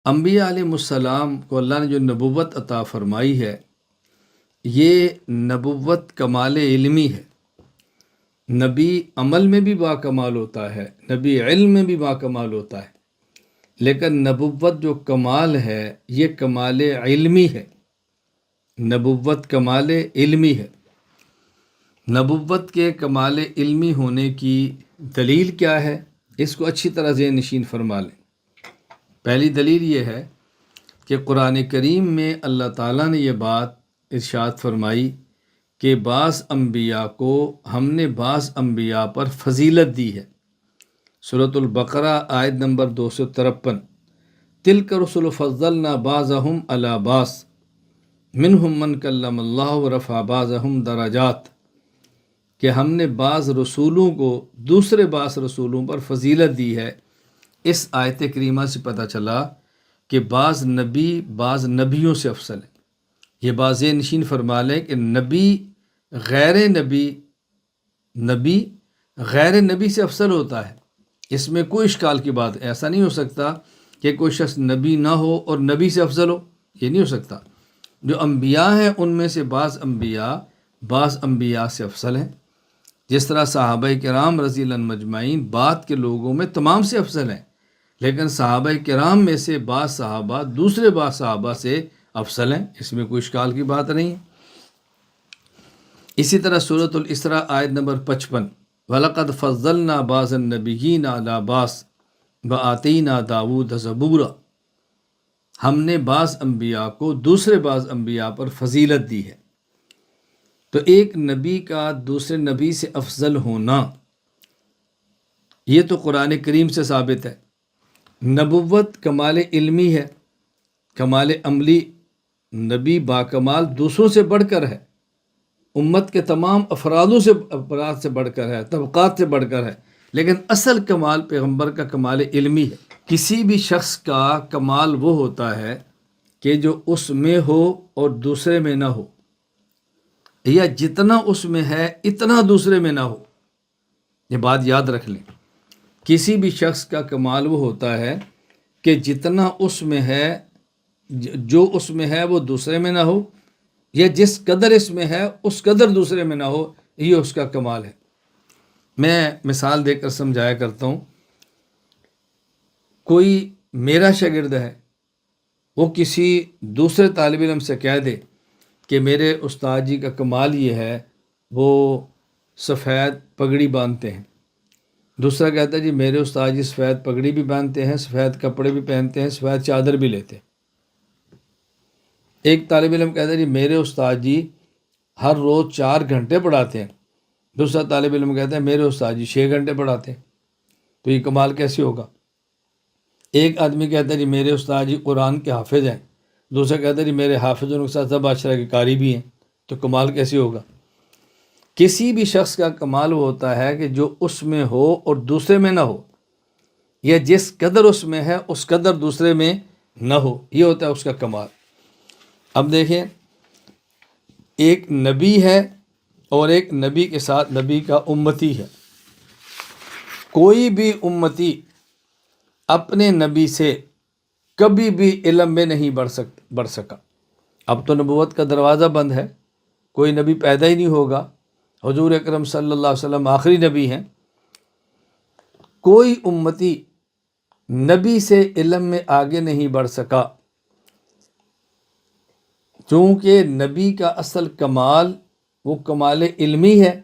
انبیاء علیہ السلام کو اللہ نے جو نبوت عطا فرمائی ہے، یہ نبوت کمال علمی ہے۔ نبی عمل میں بھی با کمال ہوتا ہے، نبی علم میں بھی با کمال ہوتا ہے، لیکن نبوت جو کمال ہے یہ کمال علمی ہے۔ نبوت کمال علمی ہے۔ نبوت کے کمال علمی ہونے کی دلیل کیا ہے؟ اس کو اچھی طرح ذہن نشین فرما لیں۔ پہلی دلیل یہ ہے کہ قرآن کریم میں اللہ تعالیٰ نے یہ بات ارشاد فرمائی کہ بعض انبیاء کو ہم نے بعض انبیاء پر فضیلت دی ہے۔ سورۃ البقرہ آیت نمبر 253، تلک رسل فضلنا بعضهم علی بعض منہم من کلم اللہ ورفع بعضهم درجات، کہ ہم نے بعض رسولوں کو دوسرے بعض رسولوں پر فضیلت دی ہے۔ اس آیت کریمہ سے پتہ چلا کہ بعض نبی بعض نبیوں سے افضل ہے۔ یہ بات ذہن نشین فرما لیں کہ نبی غیر نبی سے افضل ہوتا ہے۔ اس میں کوئی اشکال کی بات، ایسا نہیں ہو سکتا کہ کوئی شخص نبی نہ ہو اور نبی سے افضل ہو، یہ نہیں ہو سکتا۔ جو انبیاء ہیں ان میں سے بعض انبیاء سے افضل ہیں، جس طرح صحابہ کرام رضی اللہ عنہم مجمعین بعد کے لوگوں میں تمام سے افضل ہیں، لیکن صحابہ کرام میں سے بعض صحابہ دوسرے بعض صحابہ سے افضل ہیں، اس میں کوئی اشکال کی بات نہیں ہے۔ اسی طرح سورۃ الاسراء آیت نمبر 55، وَلَقَدْ فَضَّلْنَا بَعْضَ النَّبِيِّينَ عَلَىٰ بَعْضٍ وَآتَيْنَا دَاوُودَ زَبُورًا، ہم نے بعض انبیاء کو دوسرے بعض انبیاء پر فضیلت دی ہے۔ تو ایک نبی کا دوسرے نبی سے افضل ہونا یہ تو قرآن کریم سے ثابت ہے۔ نبوت کمال علمی ہے، کمال عملی۔ نبی باکمال دوسروں سے بڑھ کر ہے، امت کے تمام افراد سے بڑھ کر ہے، طبقات سے بڑھ کر ہے، لیکن اصل کمال پیغمبر کا کمال علمی ہے۔ کسی بھی شخص کا کمال وہ ہوتا ہے کہ جو اس میں ہو اور دوسرے میں نہ ہو، یا جتنا اس میں ہے اتنا دوسرے میں نہ ہو۔ یہ بات یاد رکھ لیں، کسی بھی شخص کا کمال وہ ہوتا ہے کہ جتنا اس میں ہے، جو اس میں ہے وہ دوسرے میں نہ ہو، یا جس قدر اس میں ہے اس قدر دوسرے میں نہ ہو، یہ اس کا کمال ہے۔ میں مثال دے کر سمجھایا کرتا ہوں۔ کوئی میرا شاگرد ہے، وہ کسی دوسرے طالب علم سے کہہ دے کہ میرے استاد جی کا کمال یہ ہے وہ سفید پگڑی باندھتے ہیں۔ دوسرا کہتا ہے جی میرے استاد جی سفید پگڑی بھی باندھتے ہیں، سفید کپڑے بھی پہنتے ہیں، سفید چادر بھی لیتے ہیں۔ ایک طالب علم کہتا ہے جی میرے استاد جی ہر روز 4 گھنٹے پڑھاتے ہیں۔ دوسرا طالب علم کہتا ہے میرے استاد جی 6 گھنٹے پڑھاتے ہیں۔ تو یہ کمال کیسے ہوگا؟ ایک آدمی کہتا ہے جی میرے استاد جی قرآن کے حافظ ہیں، دوسرا کہتا ہے جی میرے حافظوں کے ساتھ سب عشرہ کے قاری بھی ہیں۔ تو کمال کیسے ہوگا؟ کسی بھی شخص کا کمال وہ ہوتا ہے کہ جو اس میں ہو اور دوسرے میں نہ ہو، یا جس قدر اس میں ہے اس قدر دوسرے میں نہ ہو، یہ ہوتا ہے اس کا کمال۔ اب دیکھیں، ایک نبی ہے اور ایک نبی کے ساتھ نبی کا امتی ہے۔ کوئی بھی امتی اپنے نبی سے کبھی بھی علم میں نہیں بڑھ سکا۔ اب تو نبوت کا دروازہ بند ہے، کوئی نبی پیدا ہی نہیں ہوگا۔ حضور اکرم صلی اللہ علیہ وسلم آخری نبی ہیں۔ کوئی امتی نبی سے علم میں آگے نہیں بڑھ سکا، چونکہ نبی کا اصل کمال وہ کمال علمی ہے،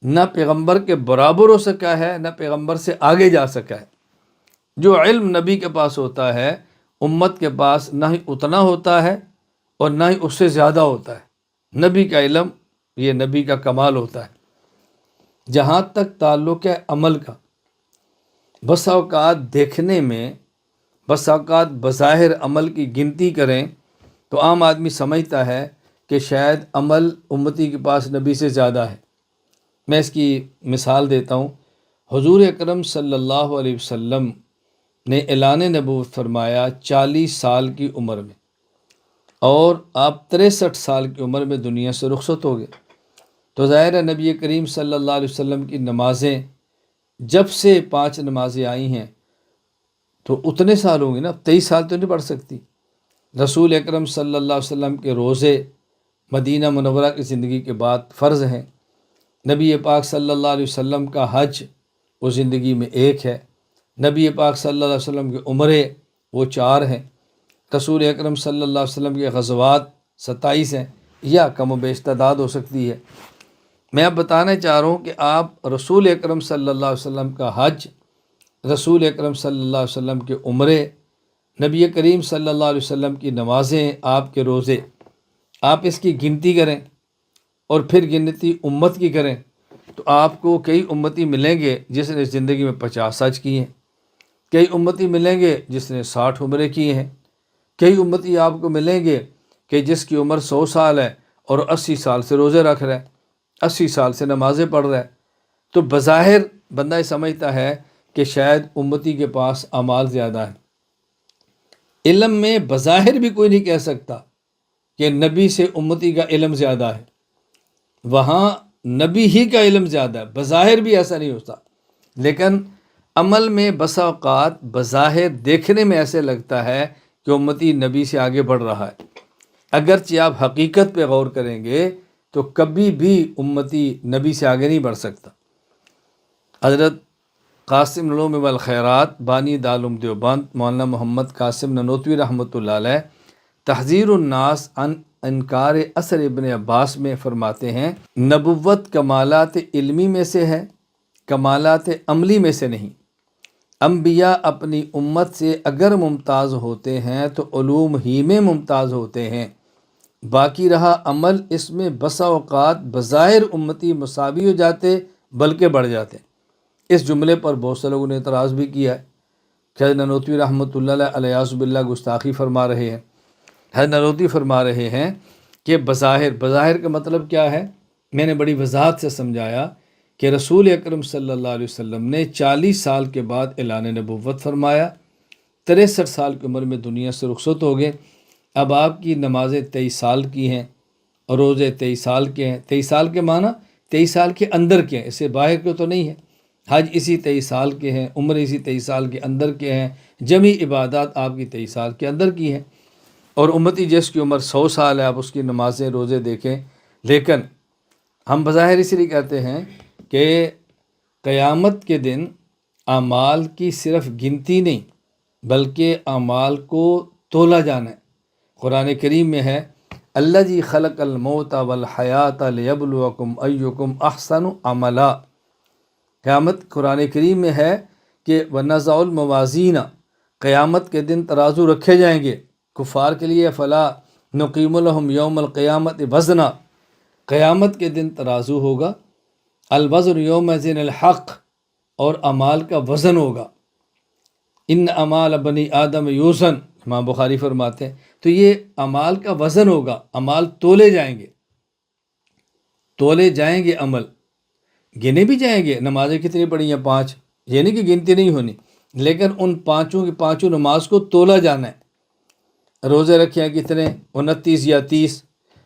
نہ پیغمبر کے برابر ہو سکا ہے، نہ پیغمبر سے آگے جا سکا ہے۔ جو علم نبی کے پاس ہوتا ہے امت کے پاس نہ ہی اتنا ہوتا ہے اور نہ ہی اس سے زیادہ ہوتا ہے۔ نبی کا علم یہ نبی کا کمال ہوتا ہے۔ جہاں تک تعلق ہے عمل کا، بس اوقات دیکھنے میں، بس اوقات بظاہر عمل کی گنتی کریں تو عام آدمی سمجھتا ہے کہ شاید عمل امتی کے پاس نبی سے زیادہ ہے۔ میں اس کی مثال دیتا ہوں۔ حضور اکرم صلی اللہ علیہ وسلم نے اعلان نبوت فرمایا 40 سال کی عمر میں، اور آپ 63 سال کی عمر میں دنیا سے رخصت ہو گئے۔ تو ظاہر ہے نبی کریم صلی اللہ علیہ وسلم کی نمازیں جب سے 5 نمازیں آئی ہیں تو اتنے سال ہوں گے نا، 23 سال تو نہیں پڑھ سکتی۔ رسول اکرم صلی اللہ علیہ وسلم کے روزے مدینہ منورہ کی زندگی کے بعد فرض ہیں۔ نبی پاک صلی اللہ علیہ وسلم کا حج وہ زندگی میں ایک ہے۔ نبی پاک صلی اللہ علیہ وسلم کے عمرے وہ 4 ہیں۔ رسول اکرم صلی اللہ علیہ وسلم کے غزوات 27 ہیں، یا کم و بیش تعداد ہو سکتی ہے۔ میں اب بتانا چاہ رہا ہوں کہ آپ رسول اکرم صلی اللہ علیہ وسلم کا حج، رسول اکرم صلی اللہ علیہ وسلم کے عمرے، نبی کریم صلی اللہ علیہ وسلم کی نمازیں، آپ کے روزے، آپ اس کی گنتی کریں اور پھر گنتی امت کی کریں تو آپ کو کئی امتی ملیں گے جس نے زندگی میں 50 حج کیے ہیں، کئی امتی ملیں گے جس نے 60 عمرے کیے ہیں، کئی امتی آپ کو ملیں گے کہ جس کی عمر 100 سال ہے اور 80 سال سے روزے رکھ رہا ہے، 80 سال سے نمازیں پڑھ رہا ہے۔ تو بظاہر بندہ سمجھتا ہے کہ شاید امتی کے پاس اعمال زیادہ ہیں۔ علم میں بظاہر بھی کوئی نہیں کہہ سکتا کہ نبی سے امتی کا علم زیادہ ہے، وہاں نبی ہی کا علم زیادہ ہے، بظاہر بھی ایسا نہیں ہوتا، لیکن عمل میں بسا اوقات بظاہر دیکھنے میں ایسے لگتا ہے کہ امتی نبی سے آگے بڑھ رہا ہے، اگرچہ آپ حقیقت پہ غور کریں گے تو کبھی بھی امتی نبی سے آگے نہیں بڑھ سکتا۔ حضرت قاسم العلوم والخیرات بانی دارالعلوم دیوبند مولانا محمد قاسم نانوتوی رحمۃ اللہ علیہ تحذیر الناس عن انکار اثر ابن عباس میں فرماتے ہیں، نبوت کمالات علمی میں سے ہے، کمالات عملی میں سے نہیں۔ انبیاء اپنی امت سے اگر ممتاز ہوتے ہیں تو علوم ہی میں ممتاز ہوتے ہیں، باقی رہا عمل، اس میں بسا اوقات بظاہر امتی مساوی ہو جاتے بلکہ بڑھ جاتے۔ اس جملے پر بہت سے لوگوں نے اعتراض بھی کیا ہے۔ حضرت نانوتوی رحمۃ اللہ علیہ باللہ گستاخی فرما رہے ہیں۔ حضرت نانوتوی فرما رہے ہیں کہ بظاہر کا مطلب کیا ہے؟ میں نے بڑی وضاحت سے سمجھایا کہ رسول اکرم صلی اللہ علیہ وسلم نے 40 سال کے بعد اعلان نبوت فرمایا، 63 سال کی عمر میں دنیا سے رخصت ہو گئے۔ اب آپ کی نمازیں 23 سال کی ہیں اور روزے 23 سال کے ہیں۔ 23 سال کے معنی 23 سال کے اندر کے ہیں، اسے باہر کے تو نہیں ہے۔ حج اسی 23 سال کے ہیں، عمر اسی 23 سال کے اندر کے ہیں، جمی عبادات آپ کی 23 سال کے اندر کی ہیں۔ اور امتی جس کی عمر 100 سال ہے آپ اس کی نمازیں روزے دیکھیں۔ لیکن ہم بظاہر اس لیے کہتے ہیں کہ قیامت کے دن اعمال کی صرف گنتی نہیں بلکہ اعمال کو تولا جانا ہے۔ قرآن کریم میں ہے، الذی خلق الموت والحیات لیبلوکم ایکم احسن عملا۔ قیامت قرآن کریم میں ہے کہ وَنَزَعُ الْمَوَازِينَ، قیامت کے دن ترازو رکھے جائیں گے کفار کے لیے، فَلَا نُقِيمُ لَهُمْ يَوْمَ الْقِيَامَةِ وَزْنًا، قیامت کے دن ترازو ہوگا، الوزن یومئذ الحق، اور اعمال کا وزن ہوگا، ان اعمال بنی آدم یوزن، امام بخاری فرماتے ہیں۔ تو یہ اعمال کا وزن ہوگا، اعمال تولے جائیں گے عمل گنے بھی جائیں گے۔ نمازیں کتنی پڑھی ہیں؟ 5، یہ نہیں کہ گنتی نہیں ہونی، لیکن ان پانچوں کی پانچوں نماز کو تولا جانا ہے۔ روزے رکھے ہیں کتنے؟ 29 یا 30،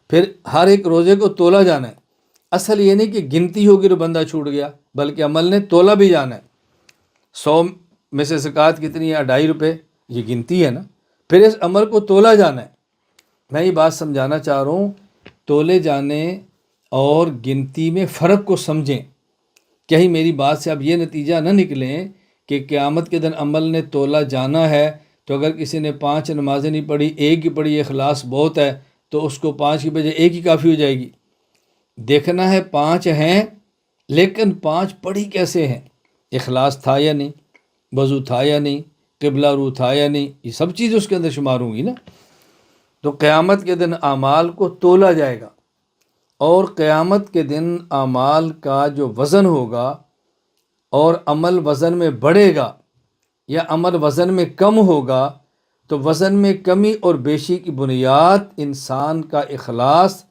پھر ہر ایک روزے کو تولا جانا ہے۔ اصل یہ نہیں کہ گنتی ہوگی تو بندہ چھوٹ گیا، بلکہ عمل نے تولا بھی جانا ہے۔ 100 میں سے زکوٰۃ کتنی ہے؟ 2.5 روپے، یہ گنتی ہے نا، پھر اس عمل کو تولا جانا ہے۔ میں یہ بات سمجھانا چاہ رہا ہوں، تولے جانے اور گنتی میں فرق کو سمجھیں۔ کہیں میری بات سے اب یہ نتیجہ نہ نکلیں کہ قیامت کے دن عمل نے تولا جانا ہے تو اگر کسی نے 5 نمازیں نہیں پڑھی، ایک ہی پڑھی، اخلاص بہت ہے، تو اس کو 5 کی بجائے ایک ہی کافی ہو جائے گی۔ دیکھنا ہے 5 ہیں لیکن 5 پڑھی کیسے ہیں، اخلاص تھا یا نہیں، وضو تھا یا نہیں، قبلہ رو تھا یا نہیں، یہ سب چیز اس کے اندر شمار ہوں گی نا۔ تو قیامت کے دن اعمال کو تولا جائے گا، اور قیامت کے دن اعمال کا جو وزن ہوگا اور عمل وزن میں بڑھے گا یا عمل وزن میں کم ہوگا، تو وزن میں کمی اور بیشی کی بنیاد انسان کا اخلاص،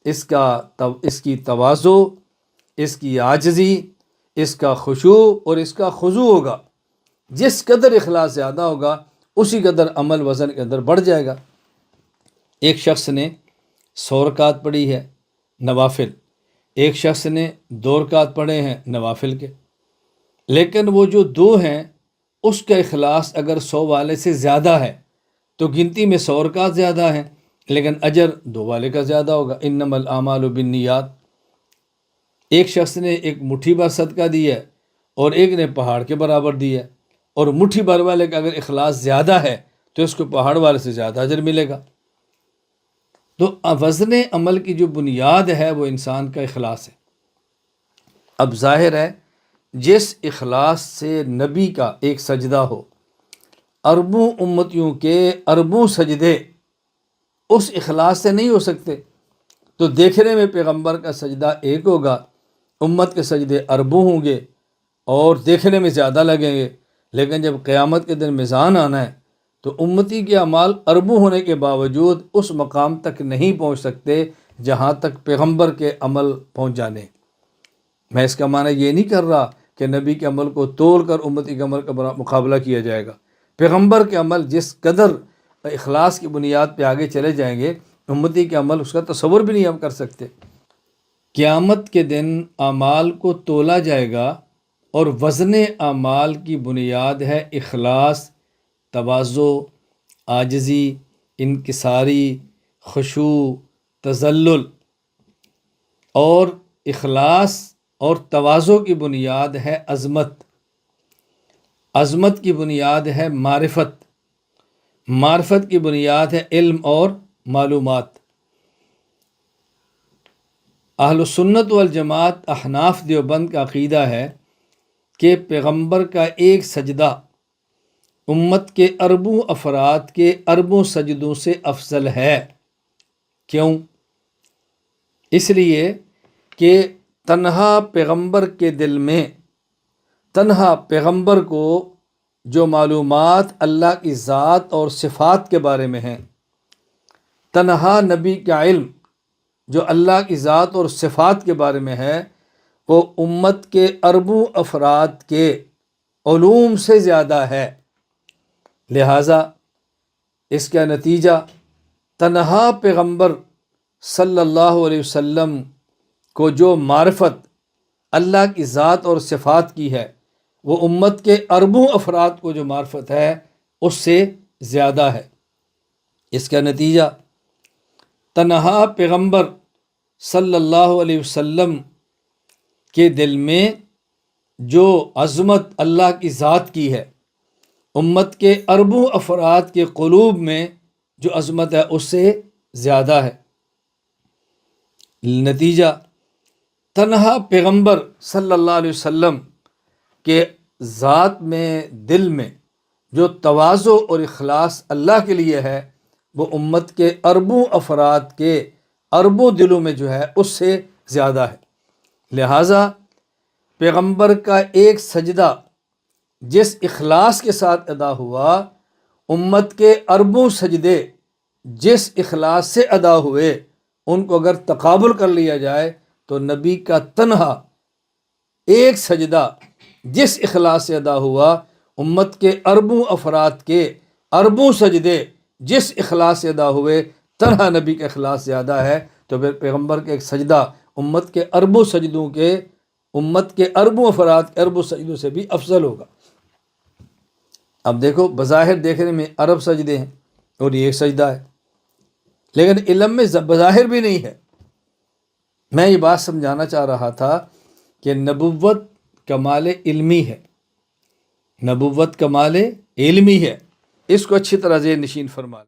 اس کی تواضع، اس کی عاجزی، اس کا خشوع اور اس کا خضوع ہوگا۔ جس قدر اخلاص زیادہ ہوگا اسی قدر عمل وزن کے اندر بڑھ جائے گا۔ ایک شخص نے 100 رکعت پڑھی ہے نوافل، ایک شخص نے 2 رکعت پڑھے ہیں نوافل کے، لیکن وہ جو 2 ہیں اس کا اخلاص اگر 100 والے سے زیادہ ہے تو گنتی میں 100 رکعات زیادہ ہیں، لیکن اجر 2 والے کا زیادہ ہوگا۔ انما الاعمال بالنیات، ایک شخص نے ایک مٹھی بھر صدقہ دیا ہے اور ایک نے پہاڑ کے برابر دیا ہے، اور مٹھی بھر والے کا اگر اخلاص زیادہ ہے تو اس کو پہاڑ والے سے زیادہ اجر ملے گا۔ تو وزن عمل کی جو بنیاد ہے وہ انسان کا اخلاص ہے۔ اب ظاہر ہے جس اخلاص سے نبی کا ایک سجدہ ہو، اربوں امتیوں کے اربوں سجدے اس اخلاص سے نہیں ہو سکتے، تو دیکھنے میں پیغمبر کا سجدہ ایک ہوگا، امت کے سجدے اربوں ہوں گے اور دیکھنے میں زیادہ لگیں گے، لیکن جب قیامت کے دن میزان آنا ہے تو امتی کے اعمال اربوں ہونے کے باوجود اس مقام تک نہیں پہنچ سکتے جہاں تک پیغمبر کے عمل پہنچ جانے۔ میں اس کا معنی یہ نہیں کر رہا کہ نبی کے عمل کو تول کر امتی کے عمل کا مقابلہ کیا جائے گا۔ پیغمبر کے عمل جس قدر اخلاص کی بنیاد پہ آگے چلے جائیں گے، امتی کے عمل اس کا تصور بھی نہیں ہم کر سکتے۔ قیامت کے دن اعمال کو تولا جائے گا اور وزن اعمال کی بنیاد ہے اخلاص، تواضع، عاجزی، انکساری، خشوع، تذلل، اور اخلاص اور تواضع کی بنیاد ہے عظمت، عظمت کی بنیاد ہے معرفت، معرفت کی بنیاد ہے علم اور معلومات۔ اہل السنت والجماعت احناف دیوبند کا عقیدہ ہے کہ پیغمبر کا ایک سجدہ امت کے اربوں افراد کے اربوں سجدوں سے افضل ہے۔ کیوں؟ اس لیے کہ تنہا پیغمبر کے دل میں، تنہا پیغمبر کو جو معلومات اللہ کی ذات اور صفات کے بارے میں ہیں، تنہا نبی کا علم جو اللہ کی ذات اور صفات کے بارے میں ہے، وہ امت کے اربوں افراد کے علوم سے زیادہ ہے۔ لہٰذا اس کا نتیجہ تنہا پیغمبر صلی اللہ علیہ وسلم کو جو معرفت اللہ کی ذات اور صفات کی ہے، وہ امت کے اربوں افراد کو جو معرفت ہے اس سے زیادہ ہے۔ اس کا نتیجہ تنہا پیغمبر صلی اللہ علیہ وسلم کے دل میں جو عظمت اللہ کی ذات کی ہے، امت کے اربوں افراد کے قلوب میں جو عظمت ہے اس سے زیادہ ہے۔ نتیجہ تنہا پیغمبر صلی اللہ علیہ وسلم کے ذات میں، دل میں جو تواضع اور اخلاص اللہ کے لیے ہے، وہ امت کے اربوں افراد کے اربوں دلوں میں جو ہے اس سے زیادہ ہے۔ لہٰذا پیغمبر کا ایک سجدہ جس اخلاص کے ساتھ ادا ہوا، امت کے اربوں سجدے جس اخلاص سے ادا ہوئے، ان کو اگر تقابل کر لیا جائے تو نبی کا تنہا ایک سجدہ جس اخلاص سے ادا ہوا، امت کے اربوں افراد کے اربوں سجدے جس اخلاص سے ادا ہوئے، تنہا نبی کا اخلاص زیادہ ہے، تو پھر پیغمبر کا ایک سجدہ امت کے اربوں سجدوں کے، امت کے اربوں افراد کے اربوں سجدوں سے بھی افضل ہوگا۔ اب دیکھو، بظاہر دیکھنے میں ارب سجدے ہیں اور یہ ایک سجدہ ہے، لیکن علم میں بظاہر بھی نہیں ہے۔ میں یہ بات سمجھانا چاہ رہا تھا کہ نبوت کمال علمی ہے، نبوت کمال علمی ہے، اس کو اچھی طرح ذہن نشین فرما لیں۔